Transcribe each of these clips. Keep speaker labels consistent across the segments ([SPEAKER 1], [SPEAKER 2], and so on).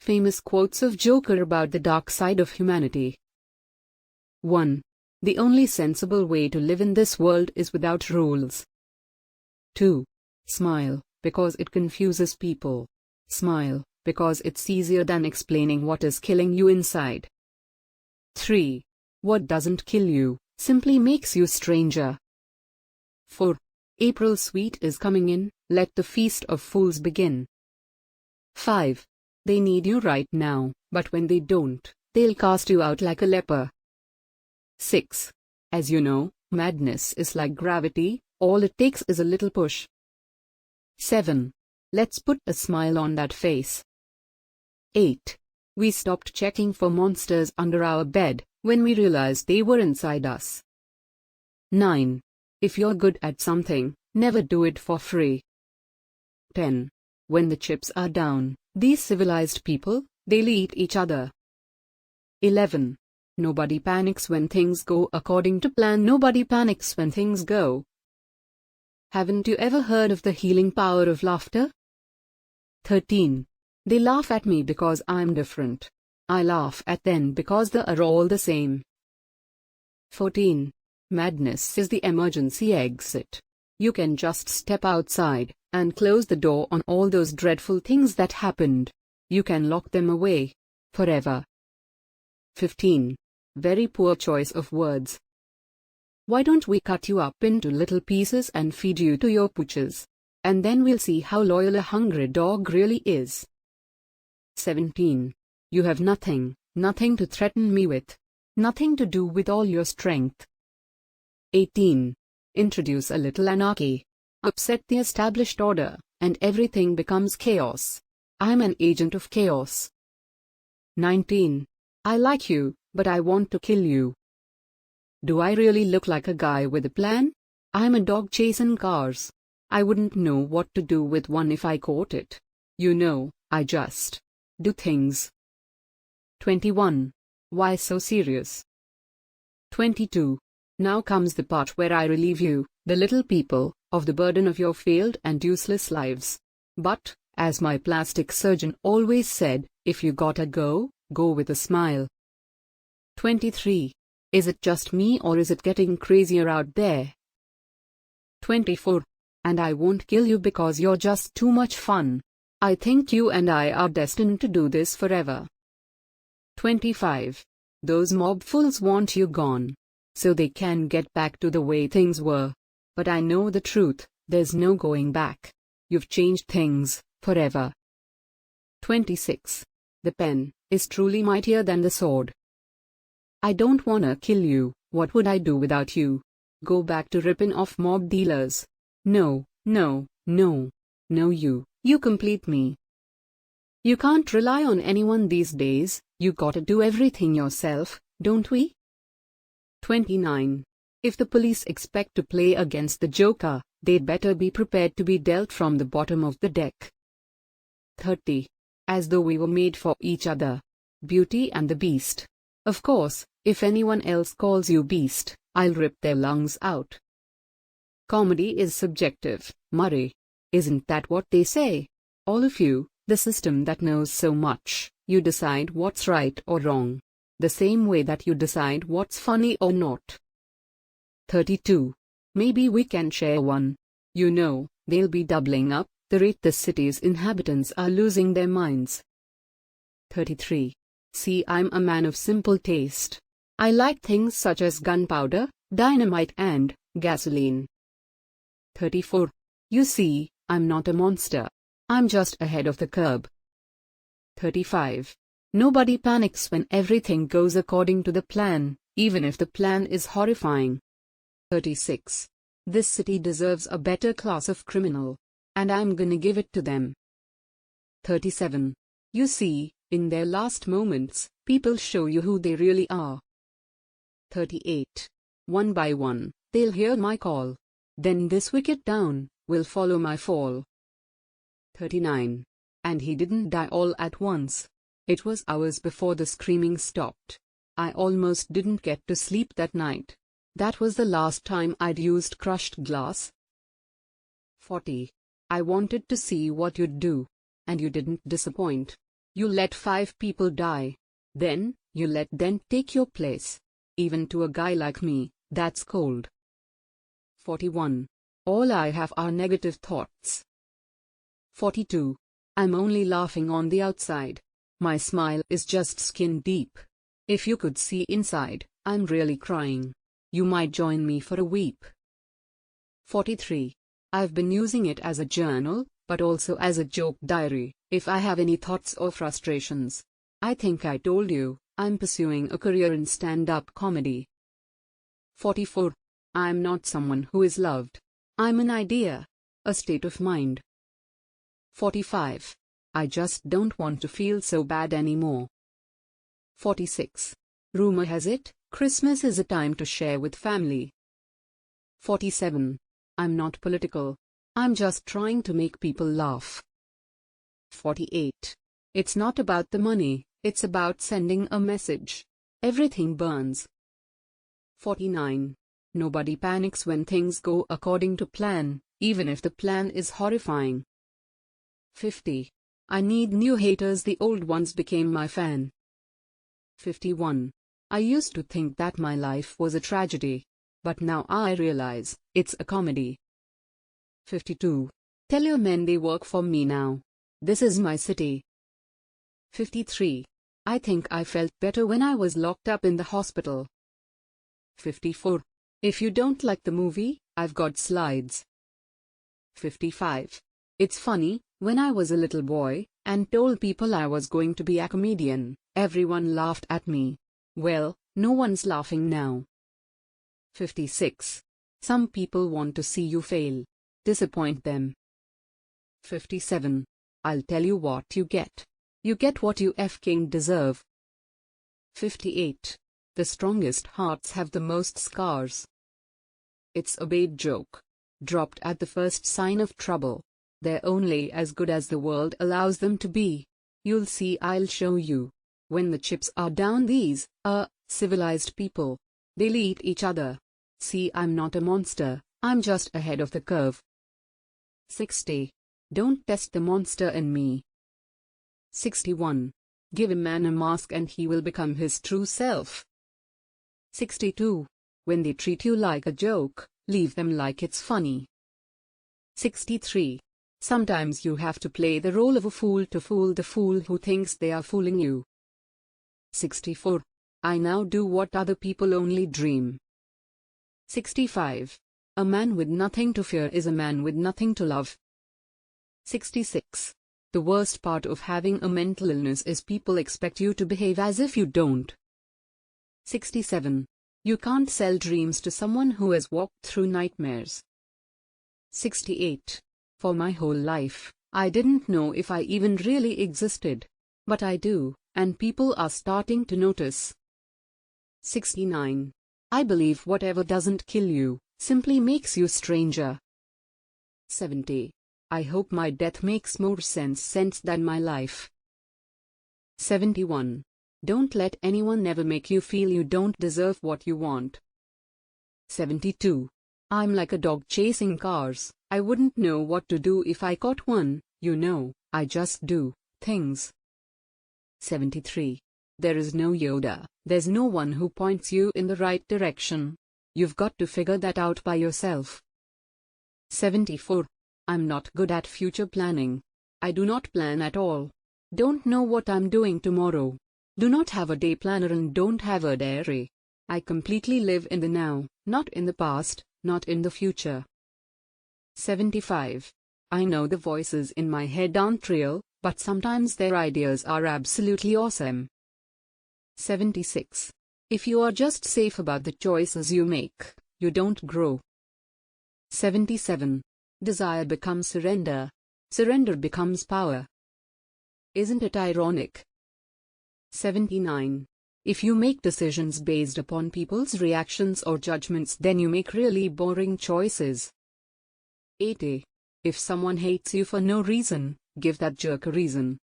[SPEAKER 1] Famous quotes of Joker about the dark side of humanity. 1. The only sensible way to live in this world is without rules. 2. Smile, because it confuses people. Smile, because it's easier than explaining what is killing you inside. 3. What doesn't kill you simply makes you stranger. 4. April sweet is coming in, let the feast of fools begin. 5. They need you right now, but when they don't, they'll cast you out like a leper. 6. As you know, madness is like gravity, all it takes is a little push. 7. Let's put a smile on that face. 8. We stopped checking for monsters under our bed when we realized they were inside us. 9. If you're good at something, never do it for free. 10. When the chips are down, these civilized people, they'll eat each other. 11. Nobody panics when things go according to plan. Nobody panics when things go. Haven't you ever heard of the healing power of laughter? 13. They laugh at me because I'm different. I laugh at them because they are all the same. 14. Madness is the emergency exit. You can just step outside and close the door on all those dreadful things that happened. You can lock them away forever. 15. Very poor choice of words. Why don't we cut you up into little pieces and feed you to your pooches? And then we'll see how loyal a hungry dog really is. 17. You have nothing to threaten me with. Nothing to do with all your strength. 18. Introduce a little anarchy. Upset the established order, and everything becomes chaos. I'm an agent of chaos. 19. I like you, but I want to kill you. Do I really look like a guy with a plan? I'm a dog chasing cars. I wouldn't know what to do with one if I caught it. You know, I just do things. 21. Why so serious? 22. Now comes the part where I relieve you, the little people, of the burden of your failed and useless lives. But, as my plastic surgeon always said, if you gotta go, go with a smile. 23. Is it just me or is it getting crazier out there? 24. And I won't kill you because you're just too much fun. I think you and I are destined to do this forever. 25. Those mob fools want you gone, so they can get back to the way things were. But I know the truth, there's no going back. You've changed things, forever. 26. The pen is truly mightier than the sword. I don't wanna kill you, what would I do without you? Go back to ripping off mob dealers. No, no, no, no you complete me. You can't rely on anyone these days, you gotta do everything yourself, don't we? 29. If the police expect to play against the Joker, they'd better be prepared to be dealt from the bottom of the deck. 30. As though we were made for each other. Beauty and the Beast. Of course, if anyone else calls you beast, I'll rip their lungs out. Comedy is subjective, Murray. Isn't that what they say? All of you, the system that knows so much, you decide what's right or wrong. The same way that you decide what's funny or not. 32. Maybe we can share one. You know, they'll be doubling up the rate the city's inhabitants are losing their minds. 33. See, I'm a man of simple taste. I like things such as gunpowder, dynamite and gasoline. 34. You see, I'm not a monster. I'm just ahead of the curve. 35. Nobody panics when everything goes according to the plan, even if the plan is horrifying. 36. This city deserves a better class of criminal, and I'm gonna give it to them. 37. You see, in their last moments, people show you who they really are. 38. One by one, they'll hear my call. Then this wicked town will follow my fall. 39. And he didn't die all at once. It was hours before the screaming stopped. I almost didn't get to sleep that night. That was the last time I'd used crushed glass. 40. I wanted to see what you'd do. And you didn't disappoint. You let 5 people die. Then, you let them take your place. Even to a guy like me, that's cold. 41. All I have are negative thoughts. 42. I'm only laughing on the outside. My smile is just skin deep. If you could see inside, I'm really crying. You might join me for a weep. 43. I've been using it as a journal, but also as a joke diary, if I have any thoughts or frustrations. I think I told you, I'm pursuing a career in stand-up comedy. 44. I'm not someone who is loved. I'm an idea, a state of mind. 45. I just don't want to feel so bad anymore. 46. Rumor has it, Christmas is a time to share with family. 47. I'm not political. I'm just trying to make people laugh. 48. It's not about the money, it's about sending a message. Everything burns. 49. Nobody panics when things go according to plan, even if the plan is horrifying. 50. I need new haters, the old ones became my fan. 51. I used to think that my life was a tragedy. But now I realize, it's a comedy. 52. Tell your men they work for me now. This is my city. 53. I think I felt better when I was locked up in the hospital. 54. If you don't like the movie, I've got slides. 55. It's funny, when I was a little boy, and told people I was going to be a comedian, everyone laughed at me. Well, no one's laughing now. 56. Some people want to see you fail. Disappoint them. 57. I'll tell you what you get. You get what you f***ing deserve. 58. The strongest hearts have the most scars. It's a bait joke. Dropped at the first sign of trouble. They're only as good as the world allows them to be. You'll see, I'll show you. When the chips are down, these, civilized people, they'll eat each other. See, I'm not a monster, I'm just ahead of the curve. 60. Don't test the monster in me. 61. Give a man a mask and he will become his true self. 62. When they treat you like a joke, leave them like it's funny. 63. Sometimes you have to play the role of a fool to fool the fool who thinks they are fooling you. 64. I now do what other people only dream. 65. A man with nothing to fear is a man with nothing to love. 66. The worst part of having a mental illness is people expect you to behave as if you don't. 67. You can't sell dreams to someone who has walked through nightmares. 68. For my whole life, I didn't know if I even really existed. But I do, and people are starting to notice. 69. I believe whatever doesn't kill you, simply makes you stranger. 70. I hope my death makes more sense than my life. 71. Don't let anyone ever make you feel you don't deserve what you want. 72. I'm like a dog chasing cars. I wouldn't know what to do if I caught one, I just do things. 73. There is no Yoda, there's no one who points you in the right direction. You've got to figure that out by yourself. 74. I'm not good at future planning. I do not plan at all. Don't know what I'm doing tomorrow. Do not have a day planner and don't have a diary. I completely live in the now, not in the past, not in the future. 75. I know the voices in my head aren't real, but sometimes their ideas are absolutely awesome. 76. If you are just safe about the choices you make, you don't grow. 77. Desire becomes surrender. Surrender becomes power. Isn't it ironic? 79. If you make decisions based upon people's reactions or judgments, then you make really boring choices. 80. If someone hates you for no reason, give that jerk a reason.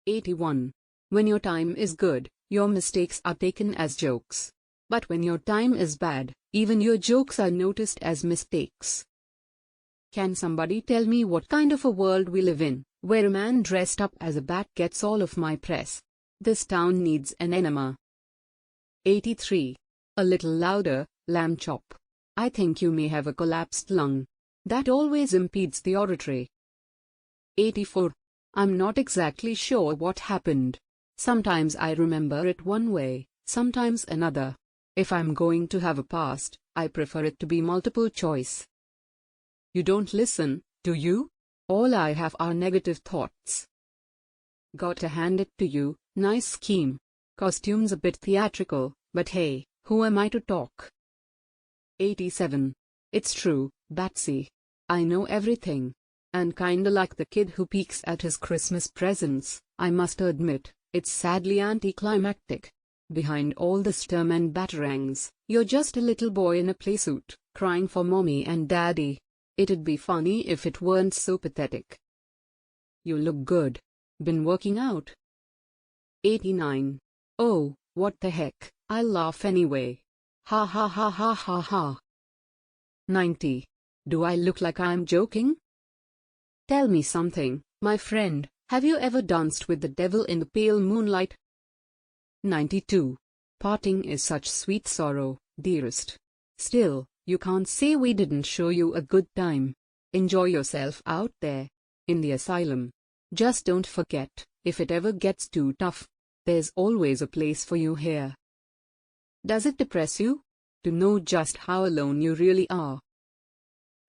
[SPEAKER 1] 81. When your time is good, your mistakes are taken as jokes. But when your time is bad, even your jokes are noticed as mistakes. Can somebody tell me what kind of a world we live in, where a man dressed up as a bat gets all of my press. This town needs an enema. 83. A little louder, lamb chop. I think you may have a collapsed lung. That always impedes the oratory. 84. I'm not exactly sure what happened. Sometimes I remember it one way, sometimes another. If I'm going to have a past, I prefer it to be multiple choice. You don't listen, do you? All I have are negative thoughts. Gotta hand it to you, nice scheme. Costume's a bit theatrical, but hey, who am I to talk? 87. It's true, Batsy. I know everything. And kinda like the kid who peeks at his Christmas presents, I must admit, it's sadly anticlimactic. Behind all the sturm and batarangs, you're just a little boy in a playsuit, crying for mommy and daddy. It'd be funny if it weren't so pathetic. You look good. Been working out? 89. Oh, what the heck, I'll laugh anyway. Ha ha ha ha ha ha. 90. Do I look like I'm joking? Tell me something, my friend, have you ever danced with the devil in the pale moonlight? 92. Parting is such sweet sorrow, dearest. Still, you can't say we didn't show you a good time. Enjoy yourself out there, in the asylum. Just don't forget, if it ever gets too tough, there's always a place for you here. Does it depress you to know just how alone you really are?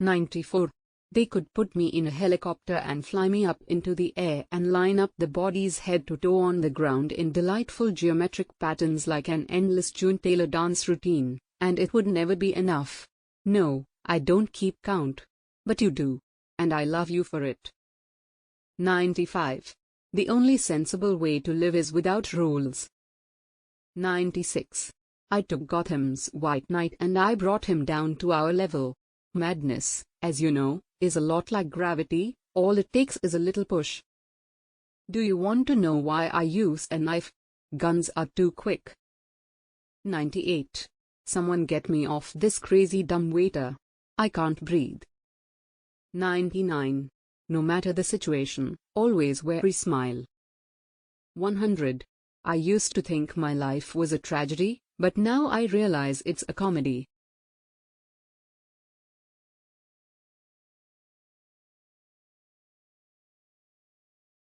[SPEAKER 1] 94. They could put me in a helicopter and fly me up into the air and line up the bodies head to toe on the ground in delightful geometric patterns like an endless June Taylor dance routine, and it would never be enough. No, I don't keep count. But you do. And I love you for it. 95. The only sensible way to live is without rules. 96. I took Gotham's White Knight and I brought him down to our level. Madness, as you know, is a lot like gravity, all it takes is a little push. Do you want to know why I use a knife? Guns are too quick. 98. Someone get me off this crazy dumb waiter. I can't breathe. 99. No matter the situation, always wear a smile. 100. I used to think my life was a tragedy, but now I realize it's a comedy.